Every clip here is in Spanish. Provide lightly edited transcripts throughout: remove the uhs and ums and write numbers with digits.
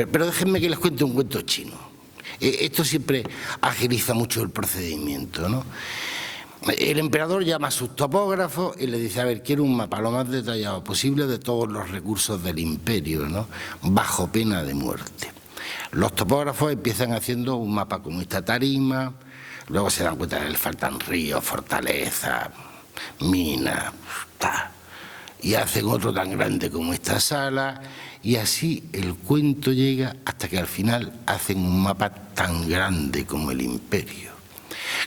Pero déjenme que les cuente un cuento chino. Esto siempre agiliza mucho el procedimiento, ¿no? El emperador llama a sus topógrafos y le dice: a ver, quiero un mapa lo más detallado posible de todos los recursos del imperio, ¿no?, bajo pena de muerte. Los topógrafos empiezan haciendo un mapa con esta tarima, luego se dan cuenta que le faltan ríos, fortalezas, minas, y hacen otro tan grande como esta sala, y así el cuento llega hasta que al final hacen un mapa tan grande como el imperio.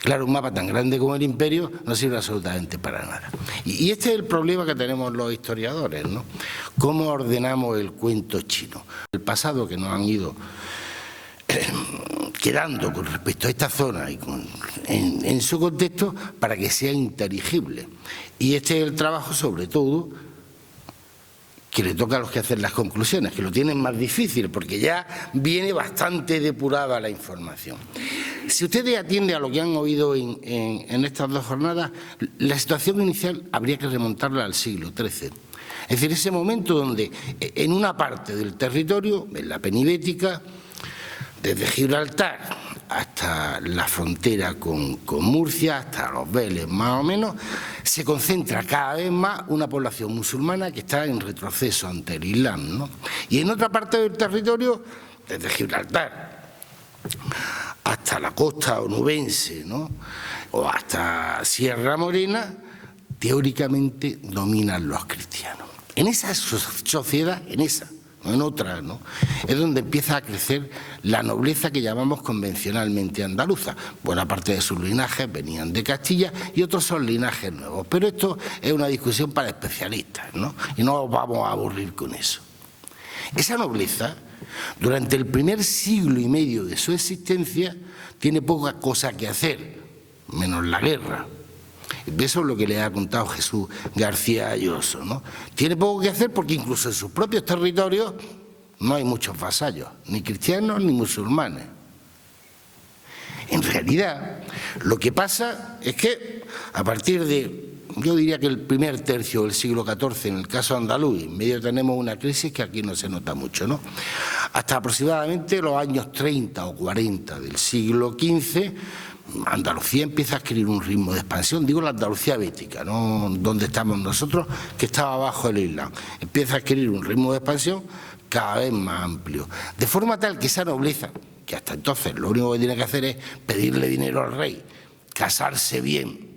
Claro, un mapa tan grande como el imperio no sirve absolutamente para nada. Y este es el problema que tenemos los historiadores, ¿no? ¿Cómo ordenamos el cuento chino? El pasado que nos han ido quedando con respecto a esta zona y en su contexto para que sea inteligible. Y este es el trabajo, sobre todo, que le toca a los que hacen las conclusiones, que lo tienen más difícil, porque ya viene bastante depurada la información. Si ustedes atienden a lo que han oído en estas dos jornadas, la situación inicial habría que remontarla al siglo XIII. Es decir, ese momento donde en una parte del territorio, en la penibética, desde Gibraltar hasta la frontera con Murcia, hasta los Vélez más o menos, se concentra cada vez más una población musulmana que está en retroceso ante el Islam, ¿no? Y en otra parte del territorio, desde Gibraltar hasta la costa onubense, ¿no?, o hasta Sierra Morena, teóricamente dominan los cristianos. En esa sociedad, no en otra, ¿no?, es donde empieza a crecer la nobleza que llamamos convencionalmente andaluza. Buena parte de sus linajes venían de Castilla y otros son linajes nuevos. Pero esto es una discusión para especialistas, ¿no?, y no nos vamos a aburrir con eso. Esa nobleza, durante el primer siglo y medio de su existencia, tiene poca cosa que hacer, menos la guerra. Eso es lo que le ha contado Jesús García Ayuso, ¿no? Tiene poco que hacer porque incluso en sus propios territorios no hay muchos vasallos, ni cristianos ni musulmanes. En realidad, lo que pasa es que a partir de, yo diría que el primer tercio del siglo XIV, en el caso andaluz, en medio tenemos una crisis que aquí no se nota mucho, ¿no?, hasta aproximadamente los años 30 o 40 del siglo XV, Andalucía empieza a adquirir un ritmo de expansión, digo la Andalucía bética, no donde estamos nosotros, que estaba bajo el Islam. Empieza a adquirir un ritmo de expansión cada vez más amplio, de forma tal que esa nobleza, que hasta entonces lo único que tiene que hacer es pedirle dinero al rey, casarse bien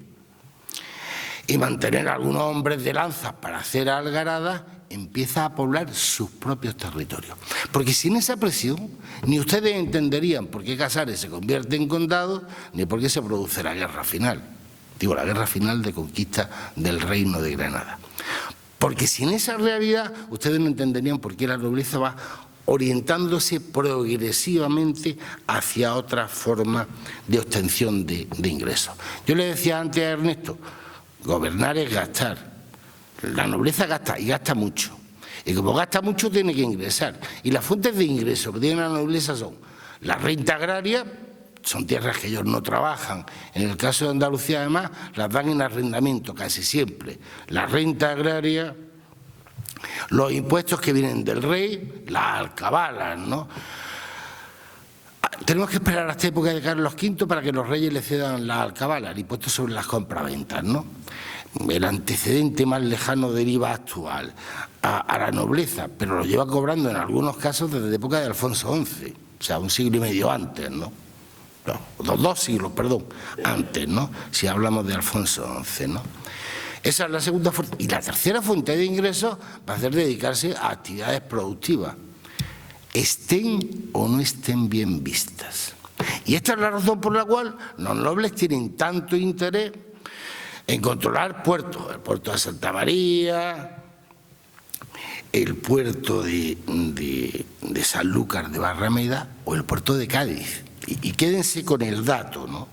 y mantener a algunos hombres de lanza para hacer algaradas, empieza a poblar sus propios territorios. Porque sin esa presión, ni ustedes entenderían por qué Casares se convierte en condado, ni por qué se produce la guerra final. Digo, la guerra final de conquista del reino de Granada. Porque sin esa realidad, ustedes no entenderían por qué la nobleza va orientándose progresivamente hacia otra forma de obtención de ingresos. Yo le decía antes a Ernesto, gobernar es gastar. La nobleza gasta, y gasta mucho. Y como gasta mucho, tiene que ingresar. Y las fuentes de ingreso que tiene la nobleza son la renta agraria, son tierras que ellos no trabajan. En el caso de Andalucía, además, las dan en arrendamiento casi siempre. La renta agraria, los impuestos que vienen del rey, las alcabalas, ¿no? Tenemos que esperar hasta la época de Carlos V para que los reyes le cedan las alcabalas, el impuesto sobre las compraventas, ¿no? El antecedente más lejano del IVA actual a la nobleza, pero lo lleva cobrando en algunos casos desde la época de Alfonso XI, o sea, un siglo y medio antes, ¿no? No, dos siglos, perdón, antes, ¿no?, si hablamos de Alfonso XI, ¿no? Esa es la segunda fuente. Y la tercera fuente de ingresos va a ser dedicarse a actividades productivas, estén o no estén bien vistas. Y esta es la razón por la cual los nobles tienen tanto interés en controlar puertos, el puerto de Santa María, el puerto de Sanlúcar de Barrameda o el puerto de Cádiz. Y quédense con el dato, ¿no?,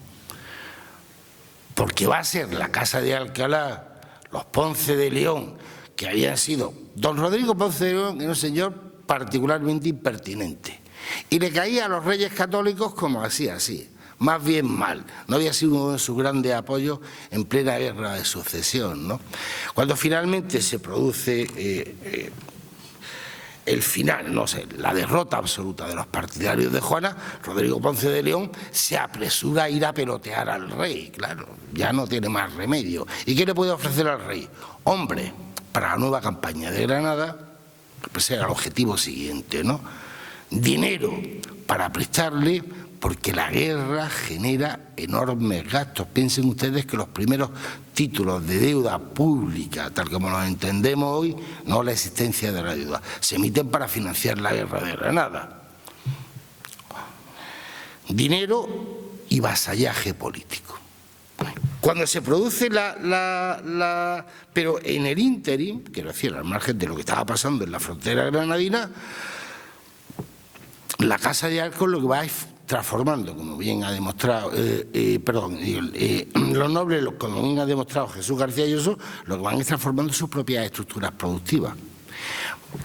porque va a ser la Casa de Alcalá, los Ponce de León, que habían sido don Rodrigo Ponce de León, era un señor particularmente impertinente, y le caía a los reyes católicos como así, más bien mal. No había sido uno de sus grandes apoyos en plena guerra de sucesión, ¿no? Cuando finalmente se produce el final, no sé, la derrota absoluta de los partidarios de Juana, Rodrigo Ponce de León se apresura a ir a pelotear al rey, claro, ya no tiene más remedio. ¿Y qué le puede ofrecer al rey? Hombre, para la nueva campaña de Granada, pues era el objetivo siguiente, ¿no? Dinero para prestarle, porque la guerra genera enormes gastos. Piensen ustedes que los primeros títulos de deuda pública, tal como los entendemos hoy, no la existencia de la deuda, se emiten para financiar la guerra de Granada. Dinero y vasallaje político. Cuando se produce pero en el ínterin, quiero decir, al margen de lo que estaba pasando en la frontera granadina, la Casa de Arcos lo que va es transformando, como bien ha demostrado, los nobles, como bien ha demostrado Jesús García Lloso, lo que van es transformando sus propias estructuras productivas.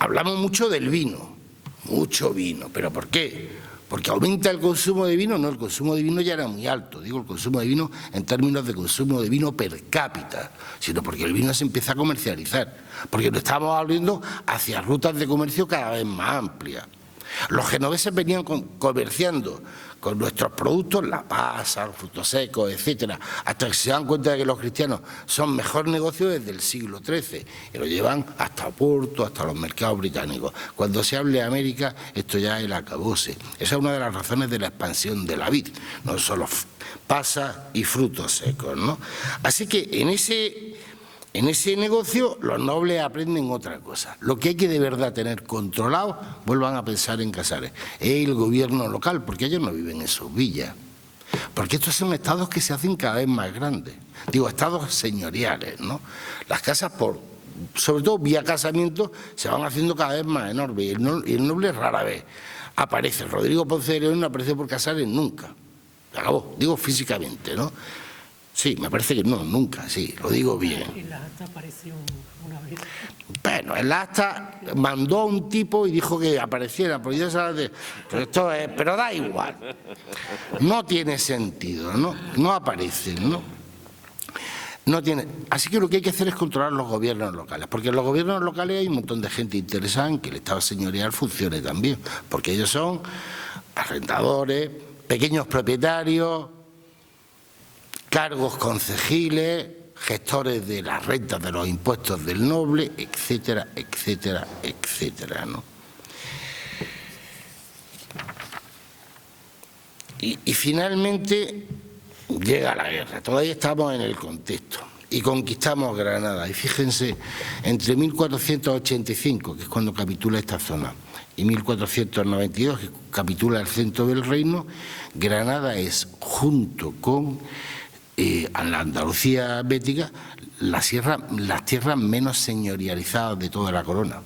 Hablamos mucho del vino, mucho vino, ¿pero por qué? Porque aumenta el consumo de vino. No, el consumo de vino ya era muy alto, digo el consumo de vino en términos de consumo de vino per cápita, sino porque el vino se empieza a comercializar, porque nos estamos abriendo hacia rutas de comercio cada vez más amplias. Los genoveses venían comerciando con nuestros productos, la pasa, los frutos secos, etcétera, hasta que se dan cuenta de que los cristianos son mejor negocio desde el siglo XIII y lo llevan hasta Oporto, hasta los mercados británicos. Cuando se hable de América, esto ya es el acabose. Esa es una de las razones de la expansión de la vid, no solo pasas y frutos secos, ¿no? Así que en ese negocio los nobles aprenden otra cosa. Lo que hay que de verdad tener controlado, vuelvan a pensar en Casares, es el gobierno local, porque ellos no viven en sus villas. Porque estos son estados que se hacen cada vez más grandes. Digo, estados señoriales, ¿no? Las casas, sobre todo vía casamiento, se van haciendo cada vez más enormes. Y el noble rara vez aparece. Rodrigo Ponce de León no aparece por Casares nunca. Se acabó, digo físicamente, ¿no? Sí, me parece que no, nunca, sí, lo digo bien. En la acta apareció una vez. Bueno, en la acta mandó a un tipo y dijo que apareciera, porque ya sabes, pero da igual. No tiene sentido, ¿no? No aparecen, ¿no? No tiene. Así que lo que hay que hacer es controlar los gobiernos locales, porque en los gobiernos locales hay un montón de gente interesada en que el Estado señorial funcione también, porque ellos son arrendadores, pequeños propietarios, cargos concejiles, gestores de las rentas de los impuestos del noble, etcétera, etcétera, etcétera, ¿no? Y finalmente llega la guerra, todavía estamos en el contexto, y conquistamos Granada. Y fíjense, entre 1485, que es cuando capitula esta zona, y 1492, que capitula el centro del reino, Granada es, junto con la Andalucía bética, las tierras menos señorializadas de toda la corona.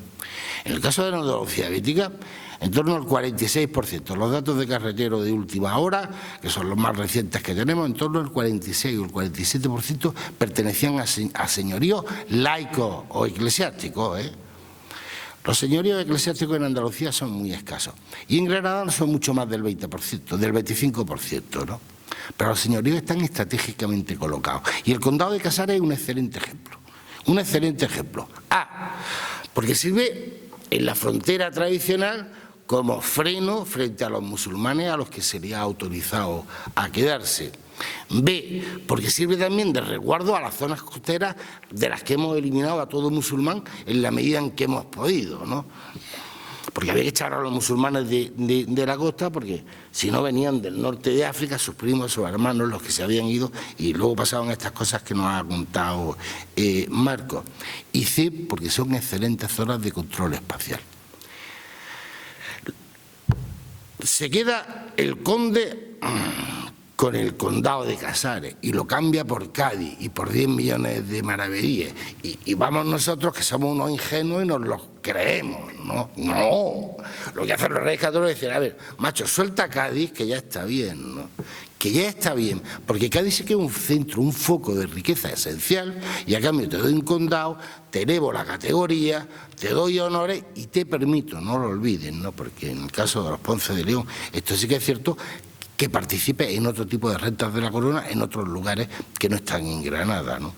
En el caso de la Andalucía bética, en torno al 46%. Los datos de carretero de última hora, que son los más recientes que tenemos, en torno al 46 o el 47% pertenecían a señoríos laicos o eclesiásticos, ¿eh? Los señoríos eclesiásticos en Andalucía son muy escasos. Y en Granada son mucho más del 20%, del 25%, ¿no? Pero los señoríos están estratégicamente colocados. Y el condado de Casares es un excelente ejemplo. Un excelente ejemplo. Porque sirve en la frontera tradicional como freno frente a los musulmanes a los que sería autorizado a quedarse. B, porque sirve también de resguardo a las zonas costeras de las que hemos eliminado a todo musulmán en la medida en que hemos podido, ¿no? Porque había que echar a los musulmanes de la costa, porque si no venían del norte de África, sus primos, sus hermanos, los que se habían ido, y luego pasaban estas cosas que nos ha contado Marcos. Y C, porque son excelentes zonas de control espacial. Se queda el conde con el condado de Casares y lo cambia por Cádiz y por 10 millones de maravedíes. Y vamos nosotros, que somos unos ingenuos, y nos los creemos, ¿no? No. Lo que hacen los reyes católicos es decir, a ver, macho, suelta Cádiz, que ya está bien, ¿no? Que ya está bien, porque Cádiz sí que es un centro, un foco de riqueza esencial, y a cambio te doy un condado, te elevo la categoría, te doy honores y te permito, no lo olviden, ¿no? Porque en el caso de los Ponce de León, esto sí que es cierto, que participe en otro tipo de rentas de la corona en otros lugares que no están en Granada, ¿no?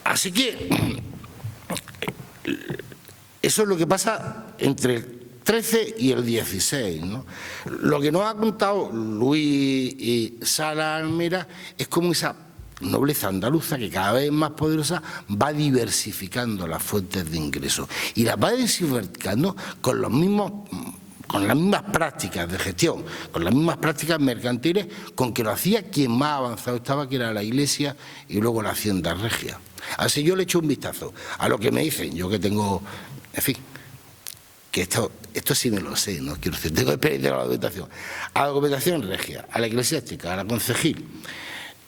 Así que eso es lo que pasa entre el 13 y el 16, ¿no? Lo que nos ha contado Luis y Sala Almera es cómo esa nobleza andaluza, que cada vez es más poderosa, va diversificando las fuentes de ingresos y las va diversificando con las mismas prácticas de gestión, con las mismas prácticas mercantiles con que lo hacía quien más avanzado estaba, que era la Iglesia y luego la Hacienda Regia. Así yo le echo un vistazo a lo que me dicen, yo que tengo, en fin, que esto sí me lo sé, no quiero decir, tengo experiencia en la documentación, a la documentación regia, a la eclesiástica, a la concejil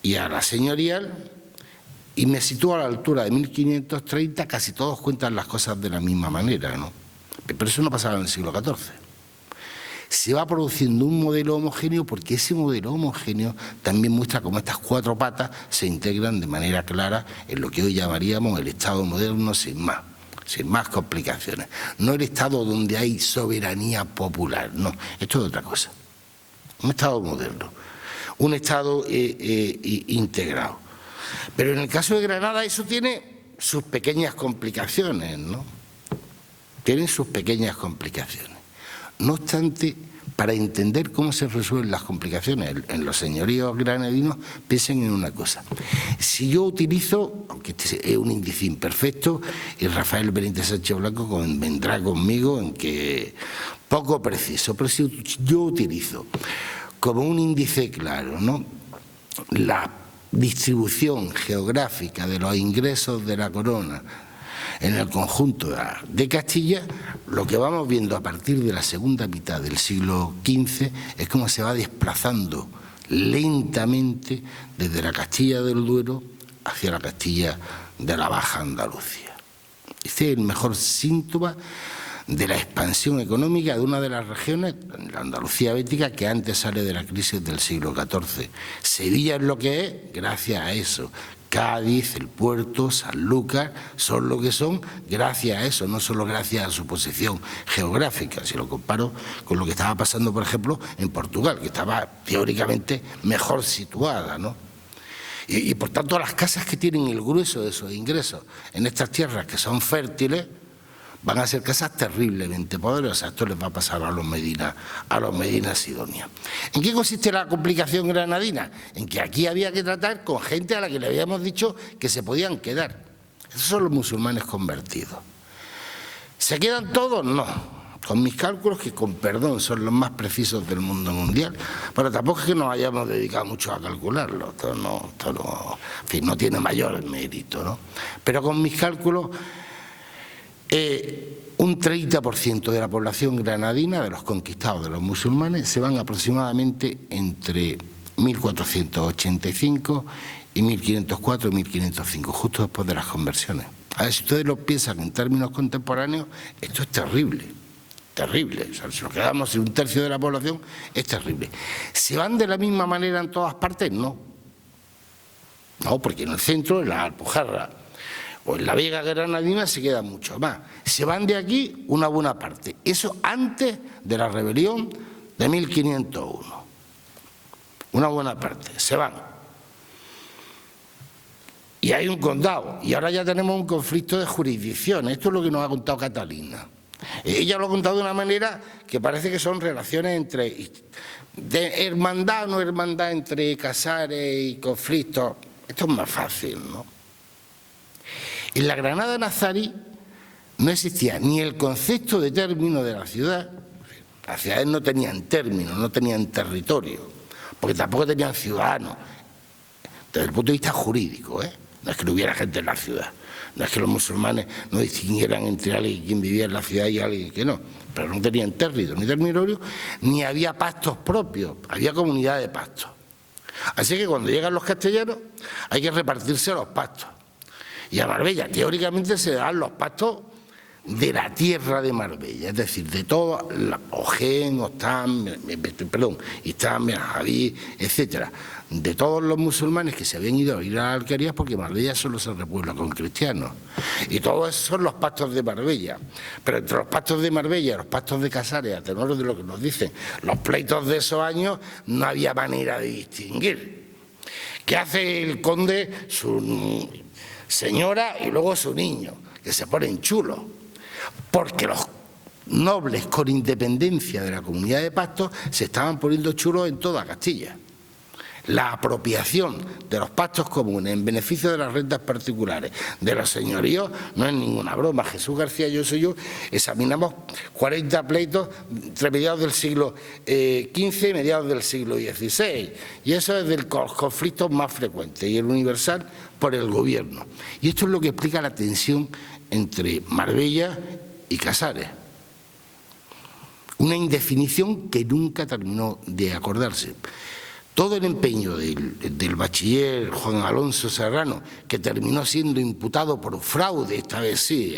y a la señorial, y me sitúo a la altura de 1530, casi todos cuentan las cosas de la misma manera, ¿no? Pero eso no pasaba en el siglo XIV. Se va produciendo un modelo homogéneo porque ese modelo homogéneo también muestra cómo estas cuatro patas se integran de manera clara en lo que hoy llamaríamos el Estado moderno sin más complicaciones. No el Estado donde hay soberanía popular, no, esto es otra cosa. Un Estado moderno, un Estado integrado. Pero en el caso de Granada eso tiene sus pequeñas complicaciones, ¿no? Tienen sus pequeñas complicaciones. No obstante, para entender cómo se resuelven las complicaciones en los señoríos granadinos, piensen en una cosa. Si yo utilizo, aunque este es un índice imperfecto, y Rafael Benítez Sánchez Blanco vendrá conmigo en que poco preciso, pero si yo utilizo como un índice claro, ¿no?, la distribución geográfica de los ingresos de la corona en el conjunto de Castilla, lo que vamos viendo a partir de la segunda mitad del siglo XV es cómo se va desplazando lentamente desde la Castilla del Duero hacia la Castilla de la Baja Andalucía. Este es el mejor síntoma de la expansión económica de una de las regiones, la Andalucía bética, que antes sale de la crisis del siglo XIV. Sevilla es lo que es gracias a eso. Cádiz, el puerto, Sanlúcar, son lo que son gracias a eso, no solo gracias a su posición geográfica, si lo comparo con lo que estaba pasando, por ejemplo, en Portugal, que estaba teóricamente mejor situada, ¿no? Y por tanto las casas que tienen el grueso de esos ingresos en estas tierras que son fértiles, van a ser casas terriblemente poderosas. Esto les va a pasar a los Medina Sidonia. ¿En qué consiste la complicación granadina? En que aquí había que tratar con gente a la que le habíamos dicho que se podían quedar. Esos son los musulmanes convertidos. ¿Se quedan todos? No. Con mis cálculos, que con perdón son los más precisos del mundo mundial, pero tampoco es que nos hayamos dedicado mucho a calcularlo. Esto no, en fin, no tiene mayor mérito, ¿no? Pero con mis cálculos, un 30% de la población granadina, de los conquistados, de los musulmanes, se van aproximadamente entre 1485 y 1504 y 1505, justo después de las conversiones. A ver, si ustedes lo piensan en términos contemporáneos, esto es terrible, terrible. O sea, si nos quedamos en un tercio de la población, es terrible. ¿Se van de la misma manera en todas partes? No. No, porque en el centro, en la Alpujarra o en la Vega Granadina, se queda mucho más. Se van de aquí una buena parte. Eso antes de la rebelión de 1501. Una buena parte. Se van. Y hay un condado. Y ahora ya tenemos un conflicto de jurisdicciones. Esto es lo que nos ha contado Catalina. Ella lo ha contado de una manera que parece que son relaciones entre de hermandad o no hermandad entre Casares y conflictos. Esto es más fácil, ¿no? En la Granada nazarí no existía ni el concepto de término de la ciudad. Las ciudades no tenían término, no tenían territorio, porque tampoco tenían ciudadanos. Desde el punto de vista jurídico, no es que no hubiera gente en la ciudad, no es que los musulmanes no distinguieran entre alguien quien vivía en la ciudad y alguien que no, pero no tenían territorio, ni territorio, ni había pastos propios, había comunidad de pastos. Así que cuando llegan los castellanos hay que repartirse los pastos. Y a Marbella, teóricamente, se dan los pastos de la tierra de Marbella, es decir, de todo, Ojén, Ostán, Istán, Javí, etcétera, de todos los musulmanes que se habían ido a ir a las alquerías, porque Marbella solo se repuebla con cristianos. Y todos esos son los pastos de Marbella. Pero entre los pastos de Marbella y los pastos de Casares, a tenor de lo que nos dicen los pleitos de esos años, no había manera de distinguir. ¿Qué hace el conde? Su señora y luego su niño, que se ponen chulos, porque los nobles con independencia de la comunidad de pastos se estaban poniendo chulos en toda Castilla. La apropiación de los pastos comunes en beneficio de las rentas particulares de los señoríos no es ninguna broma. Jesús García Lloso y yo examinamos 40 pleitos entre mediados del siglo XV y mediados del siglo XVI, y eso es de los conflictos más frecuentes, y el universal por el gobierno. Y esto es lo que explica la tensión entre Marbella y Casares. Una indefinición que nunca terminó de acordarse. Todo el empeño del bachiller Juan Alonso Serrano, que terminó siendo imputado por fraude, esta vez sí,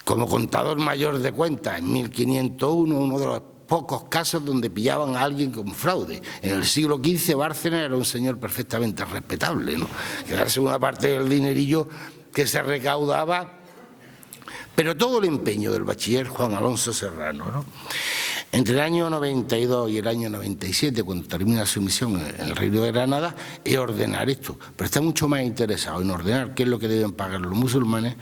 como contador mayor de cuentas en 1501, uno de los pocos casos donde pillaban a alguien con fraude. En el siglo XV Bárcenas era un señor perfectamente respetable, ¿no? Quedarse una parte del dinerillo que se recaudaba, pero todo el empeño del bachiller Juan Alonso Serrano, ¿no? Entre el año 92 y el año 97, cuando termina su misión en el Reino de Granada, es ordenar esto. Pero está mucho más interesado en ordenar qué es lo que deben pagar los musulmanes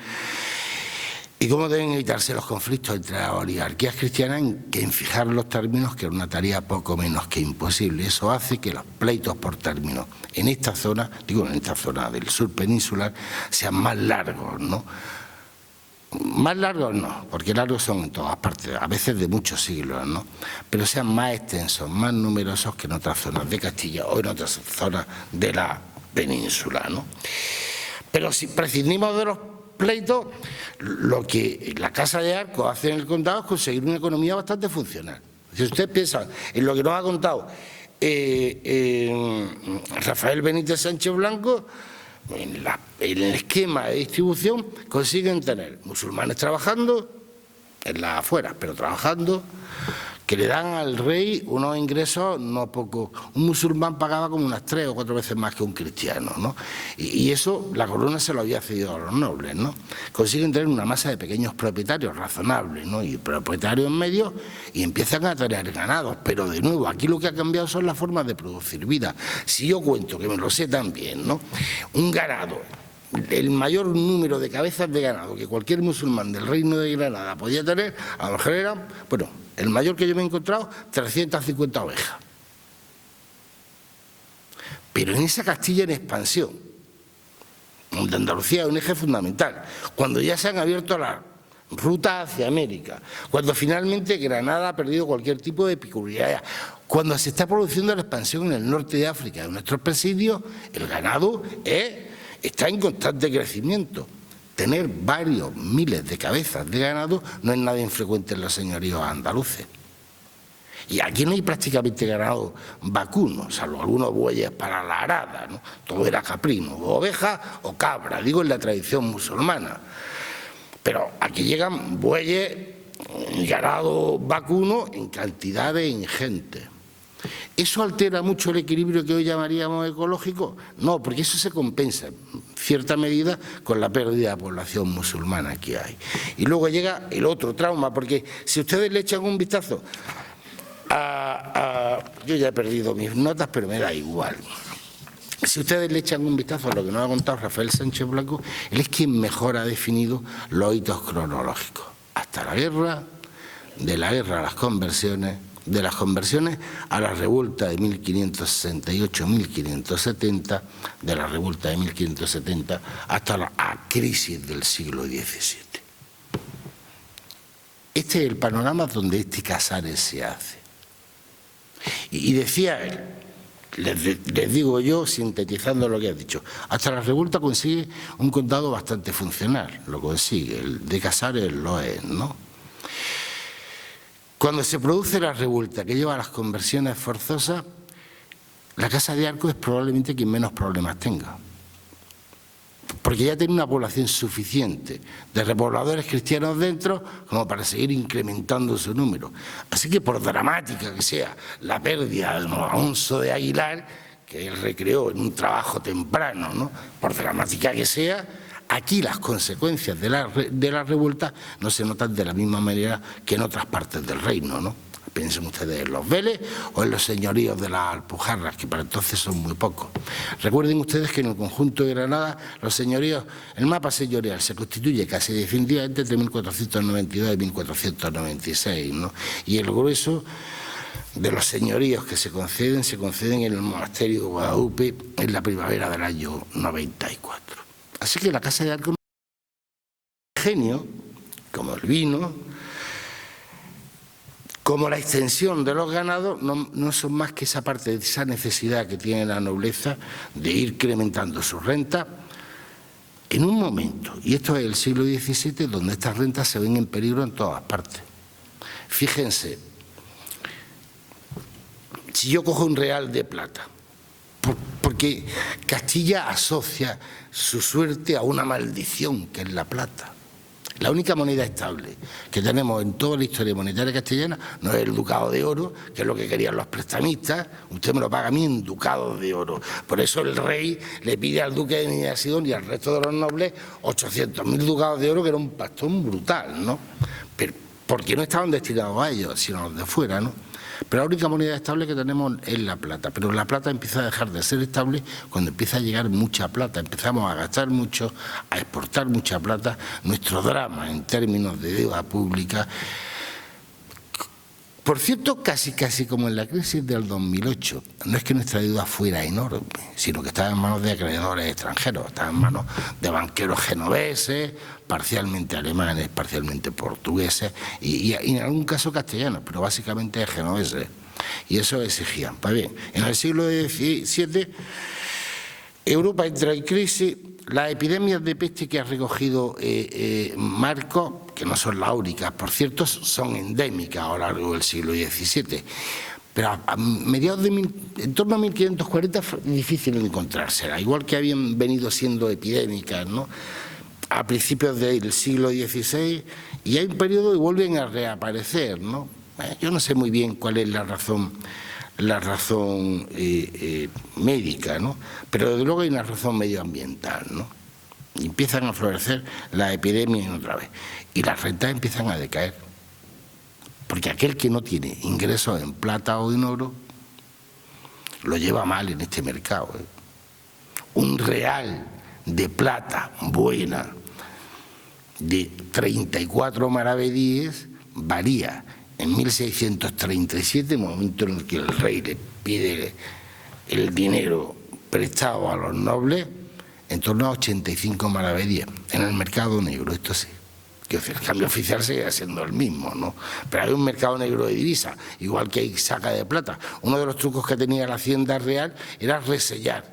y cómo deben evitarse los conflictos entre las oligarquías cristianas que en fijar los términos, que es una tarea poco menos que imposible. Eso hace que los pleitos por términos en esta zona, digo en esta zona del sur peninsular, sean más largos, ¿no? Más largos no, porque largos son en todas partes, a veces de muchos siglos, ¿no? Pero sean más extensos, más numerosos que en otras zonas de Castilla o en otras zonas de la península, ¿no? Pero si prescindimos de los pleitos, lo que la Casa de Arcos hace en el condado es conseguir una economía bastante funcional. Si ustedes piensan en lo que nos ha contado Rafael Benítez Sánchez Blanco, en el esquema de distribución consiguen tener musulmanes trabajando en las afueras, pero trabajando, que le dan al rey unos ingresos no pocos. Un musulmán pagaba como unas 3 o 4 veces más que un cristiano, ¿no? Y eso la corona se lo había cedido a los nobles, ¿no? Consiguen tener una masa de pequeños propietarios razonables, ¿no? Y propietarios medios, y empiezan a tener ganados. Pero de nuevo, aquí lo que ha cambiado son las formas de producir vida. Si yo cuento, que me lo sé también, ¿no? Un ganado, el mayor número de cabezas de ganado que cualquier musulmán del Reino de Granada podía tener, a lo mejor eran, bueno, el mayor que yo me he encontrado, 350 ovejas. Pero en esa Castilla en expansión, donde Andalucía es un eje fundamental, cuando ya se han abierto las rutas hacia América, cuando finalmente Granada ha perdido cualquier tipo de peculiaridad, cuando se está produciendo la expansión en el norte de África de nuestros presidios, el ganado está en constante crecimiento. Tener varios miles de cabezas de ganado no es nada infrecuente en los señoríos andaluces. Y aquí no hay prácticamente ganado vacuno, salvo algunos bueyes para la arada, ¿no? Todo era caprino, o oveja o cabra, digo en la tradición musulmana. Pero aquí llegan bueyes y ganado vacuno en cantidades ingentes. ¿Eso altera mucho el equilibrio que hoy llamaríamos ecológico? No, porque eso se compensa en cierta medida con la pérdida de población musulmana que hay. Y luego llega el otro trauma, porque si ustedes le echan un vistazo yo ya he perdido mis notas, pero me da igual. Si ustedes le echan un vistazo a lo que nos ha contado Rafael Sánchez Blanco, él es quien mejor ha definido los hitos cronológicos. Hasta la guerra, de la guerra a las conversiones, de las conversiones a la revuelta de 1568-1570, de la revuelta de 1570 hasta la crisis del siglo XVII. Este es el panorama donde este Casares se hace. Y decía él, les digo yo, sintetizando lo que has dicho, hasta la revuelta consigue un condado bastante funcional, lo consigue, el de Casares lo es, ¿no? Cuando se produce la revuelta que lleva a las conversiones forzosas, la Casa de Arcos es probablemente quien menos problemas tenga, porque ya tiene una población suficiente de repobladores cristianos dentro como para seguir incrementando su número. Así que por dramática que sea la pérdida de don Alonso de Aguilar, que él recreó en un trabajo temprano, ¿no? Por dramática que sea, aquí las consecuencias de la revuelta no se notan de la misma manera que en otras partes del reino, ¿no? Piensen ustedes en los Vélez o en los señoríos de las Alpujarras, que para entonces son muy pocos. Recuerden ustedes que en el conjunto de Granada, los señoríos, el mapa señorial se constituye casi definitivamente entre 1492 y 1496, ¿no? Y el grueso de los señoríos que se conceden en el monasterio de Guadalupe en la primavera del año 94. Así que la Casa de Arco, genio, como el vino, como la extensión de los ganados, no son más que esa parte de esa necesidad que tiene la nobleza de ir incrementando su renta en un momento, y esto es el siglo XVII, donde estas rentas se ven en peligro en todas partes. Fíjense, si yo cojo un real de plata, porque Castilla asocia su suerte a una maldición, que es la plata. La única moneda estable que tenemos en toda la historia monetaria castellana no es el ducado de oro, que es lo que querían los prestamistas. Usted me lo paga a mí en ducados de oro. Por eso el rey le pide al duque de Medina Sidón y al resto de los nobles 800.000 ducados de oro, que era un pastón brutal, ¿no? Pero porque no estaban destinados a ellos, sino a los de fuera, ¿no? Pero la única moneda estable que tenemos es la plata. Pero la plata empieza a dejar de ser estable cuando empieza a llegar mucha plata. Empezamos a gastar mucho, a exportar mucha plata. Nuestro drama en términos de deuda pública, por cierto, casi como en la crisis del 2008, no es que nuestra deuda fuera enorme, sino que estaba en manos de acreedores extranjeros, estaba en manos de banqueros genoveses, parcialmente alemanes, parcialmente portugueses y en algún caso castellanos, pero básicamente genoveses. Y eso exigían. Pues bien, en el siglo XVII Europa entra en crisis. Las epidemias de peste que ha recogido Marcos, que no son las únicas, por cierto, son endémicas a lo largo del siglo XVII. Pero a mediados en torno a 1540 fue difícil encontrárselas, igual que habían venido siendo epidémicas, ¿no?, a principios del siglo XVI, y hay un periodo y vuelven a reaparecer, ¿no? Yo no sé muy bien cuál es la razón médica, ¿no?, pero desde luego hay una razón medioambiental, ¿no? Y empiezan a florecer las epidemias otra vez y las rentas empiezan a decaer, porque aquel que no tiene ingresos en plata o en oro lo lleva mal en este mercado, ¿eh? Un real de plata buena de 34 maravedíes valía en 1637, momento en el que el rey le pide el dinero prestado a los nobles, en torno a 85 maravedíes en el mercado negro. Esto sí, que el cambio oficial sigue siendo el mismo, ¿no? Pero hay un mercado negro de divisas, igual que hay saca de plata. Uno de los trucos que tenía la Hacienda Real era resellar,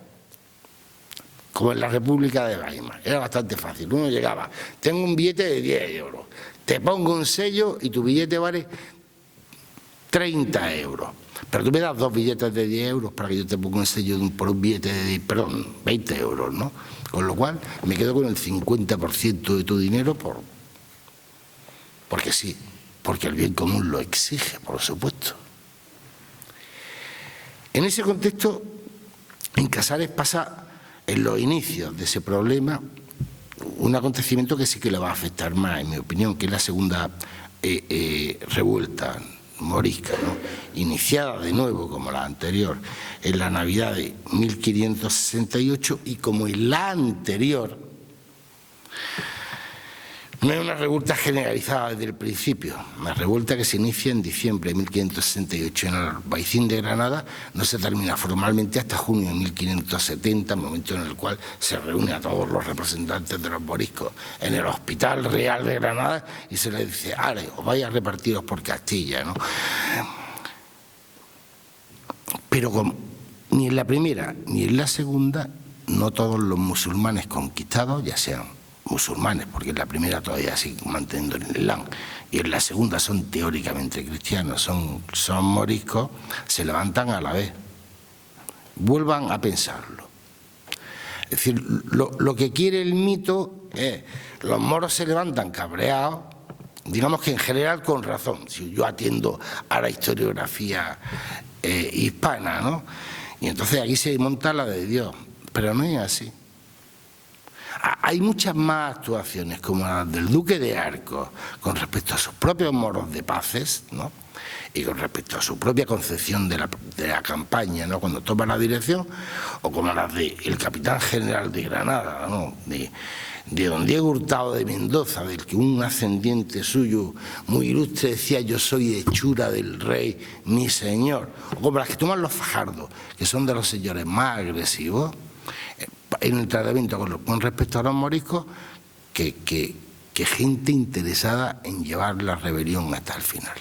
como en la República de Weimar. Era bastante fácil. Uno llegaba, tengo un billete de 10 euros, te pongo un sello y tu billete vale 30 euros. Pero tú me das 2 billetes de 10 euros para que yo te ponga un sello por un billete de, 20 euros, ¿no? Con lo cual me quedo con el 50% de tu dinero porque sí, porque el bien común lo exige, por supuesto. En ese contexto, en Casares pasa, en los inicios de ese problema, un acontecimiento que sí que le va a afectar más, en mi opinión, que es la segunda revuelta morisca, ¿no?, iniciada de nuevo como la anterior en la Navidad de 1568, y como en la anterior no es una revuelta generalizada desde el principio. Una revuelta que se inicia en diciembre de 1568 en el Albaicín de Granada, no se termina formalmente hasta junio de 1570, momento en el cual se reúne a todos los representantes de los moriscos en el Hospital Real de Granada y se les dice: "Ale, os vais a repartiros por Castilla", ¿no? Pero ni en la primera ni en la segunda, no todos los musulmanes conquistados, ya sean musulmanes, porque en la primera todavía siguen manteniendo el Islam y en la segunda son teóricamente cristianos, son moriscos, se levantan a la vez. Vuelvan a pensarlo. Es decir, lo que quiere el mito es: los moros se levantan cabreados, digamos que en general con razón, si yo atiendo a la historiografía hispana, ¿no? Y entonces aquí se monta la de Dios, pero no es así. Hay muchas más actuaciones, como las del duque de Arcos, con respecto a sus propios moros de Paces, ¿no?, y con respecto a su propia concepción de la campaña, ¿no?, cuando toma la dirección, o como las del capitán general de Granada, ¿no?, de don Diego Hurtado de Mendoza, del que un ascendiente suyo muy ilustre decía: yo soy hechura del rey, mi señor, o como las que toman los Fajardos, que son de los señores más agresivos en el tratamiento con respecto a los moriscos, que gente interesada en llevar la rebelión hasta el final.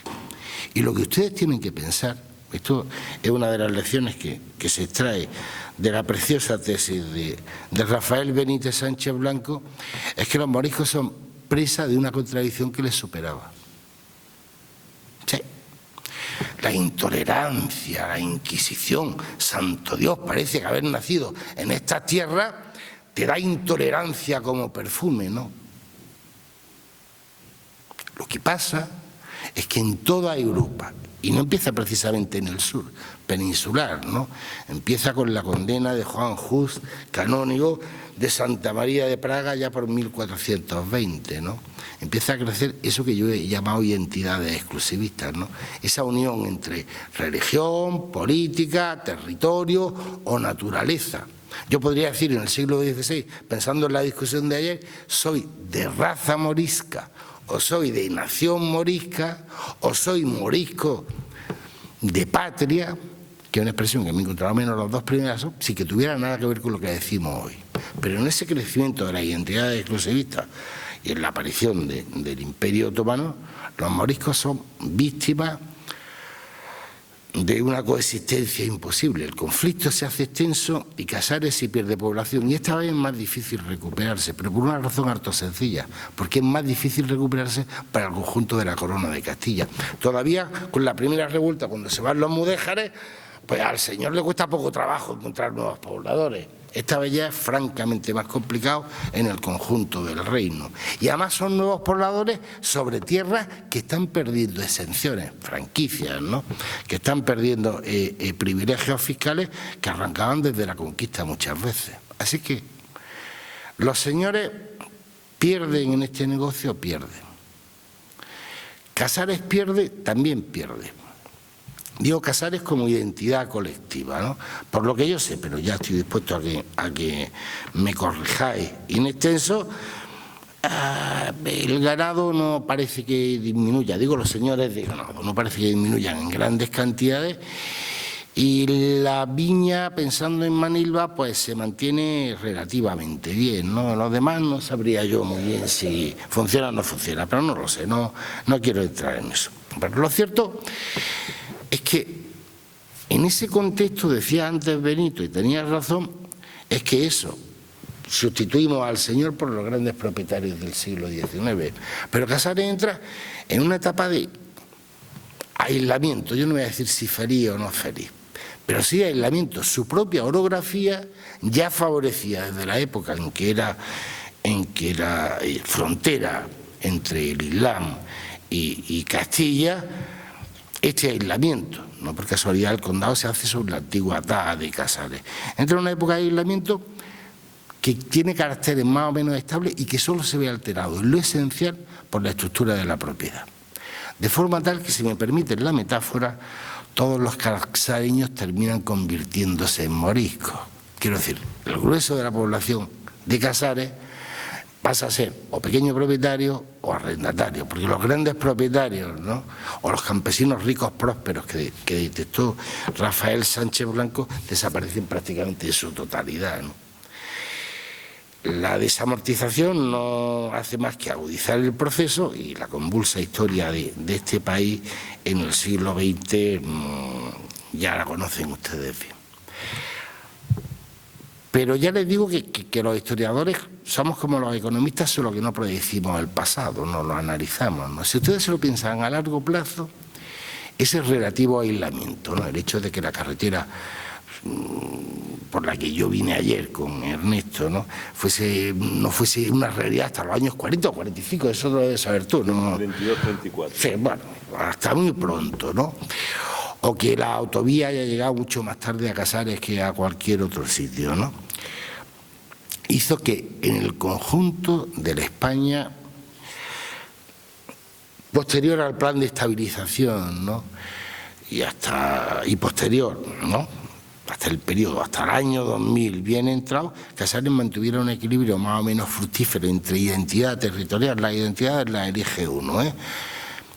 Y lo que ustedes tienen que pensar, esto es una de las lecciones que se extrae de la preciosa tesis de Rafael Benítez Sánchez Blanco, es que los moriscos son presa de una contradicción que les superaba. Sí. La intolerancia, la Inquisición, santo Dios, parece que haber nacido en estas tierras te da intolerancia como perfume, ¿no? Lo que pasa es que en toda Europa, y no empieza precisamente en el sur peninsular, ¿no?, empieza con la condena de Juan Hus, canónigo de Santa María de Praga, ya por 1420, ¿no? Empieza a crecer eso que yo he llamado identidades exclusivistas, ¿no?, esa unión entre religión, política, territorio o naturaleza. Yo podría decir en el siglo XVI, pensando en la discusión de ayer, soy de raza morisca, o soy de nación morisca, o soy morisco de patria, que es una expresión que me he encontrado menos los dos primeros, sin que tuviera nada que ver con lo que decimos hoy. Pero en ese crecimiento de las identidades exclusivistas y en la aparición del Imperio Otomano, los moriscos son víctimas de una coexistencia imposible. El conflicto se hace extenso y Casares se pierde población, y esta vez es más difícil recuperarse, pero por una razón harto sencilla, porque es más difícil recuperarse para el conjunto de la corona de Castilla. Todavía con la primera revuelta, cuando se van los mudéjares, pues al señor le cuesta poco trabajo encontrar nuevos pobladores. Esta vez ya es francamente más complicado en el conjunto del reino. Y además son nuevos pobladores sobre tierras que están perdiendo exenciones, franquicias, ¿no?, que están perdiendo privilegios fiscales que arrancaban desde la conquista muchas veces. Así que los señores pierden en este negocio, pierden. Casares pierde, también pierde. Digo Casares como identidad colectiva, ¿no?, por lo que yo sé, pero ya estoy dispuesto a que me corrijáis in extenso. El ganado no parece que disminuya, digo los señores de ganado, no parece que disminuyan en grandes cantidades, y la viña, pensando en Manilva, pues se mantiene relativamente bien, ¿no? Los demás no sabría yo muy bien si funciona o no funciona, pero no lo sé, no quiero entrar en eso. Pero lo cierto es que en ese contexto, decía antes Benito, y tenía razón, es que eso, sustituimos al señor por los grandes propietarios del siglo XIX. Pero Casares entra en una etapa de aislamiento, yo no voy a decir si feliz o no feliz, pero sí aislamiento. Su propia orografía ya favorecía desde la época en que era frontera entre el Islam y Castilla, este aislamiento. No por casualidad el condado se hace sobre la antigua Dá de Casares. Entra en una época de aislamiento que tiene caracteres más o menos estables y que solo se ve alterado en lo esencial por la estructura de la propiedad. De forma tal que, si me permiten la metáfora, todos los casareños terminan convirtiéndose en moriscos. Quiero decir, el grueso de la población de Casares pasa a ser o pequeño propietario o arrendatario, porque los grandes propietarios, ¿no?, o los campesinos ricos prósperos que detectó Rafael Sánchez Blanco desaparecen prácticamente en su totalidad, ¿no? La desamortización no hace más que agudizar el proceso, y la convulsa historia de este país en el siglo XX ya la conocen ustedes bien. Pero ya les digo que los historiadores somos como los economistas, solo que no predecimos el pasado, no lo analizamos, ¿no? Si ustedes se lo piensan a largo plazo, ese relativo aislamiento, ¿no?, el hecho de que la carretera por la que yo vine ayer con Ernesto, ¿no?, no fuese una realidad hasta los años 40 o 45, eso lo debes saber tú, ¿no? 32, 34. Sí, bueno, hasta muy pronto, ¿no? O que la autovía haya llegado mucho más tarde a Casares que a cualquier otro sitio, ¿no? Hizo que en el conjunto de la España posterior al plan de estabilización, ¿no? y posterior, ¿no? Hasta el periodo, hasta el año 2000 bien entrado, Casares mantuviera un equilibrio más o menos fructífero entre identidad territorial, la identidad la elige uno,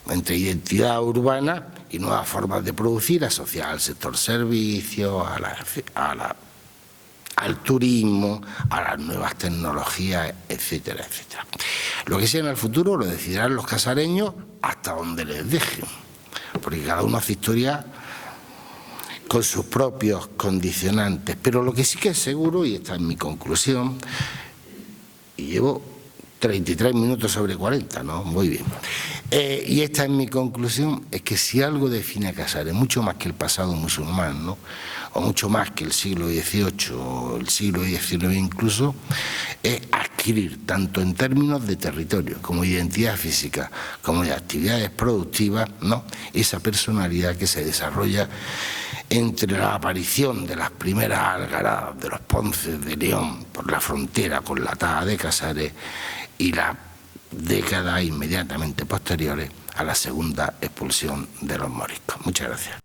entre identidad urbana y nuevas formas de producir asociadas al sector servicios, al turismo, a las nuevas tecnologías, etcétera, etcétera. Lo que sea en el futuro lo decidirán los casareños hasta donde les dejen, porque cada uno hace historia con sus propios condicionantes. Pero lo que sí que es seguro, y esta es mi conclusión, y llevo 33 minutos sobre 40, ¿no? Muy bien. Y esta es mi conclusión, es que si algo define a Casares, mucho más que el pasado musulmán, ¿no? O mucho más que el siglo XVIII o el siglo XIX incluso, es adquirir, tanto en términos de territorio, como identidad física, como de actividades productivas, ¿no? Esa personalidad que se desarrolla entre la aparición de las primeras algaradas de los Ponces de León por la frontera con la Taha de Casares y las décadas inmediatamente posteriores a la segunda expulsión de los moriscos. Muchas gracias.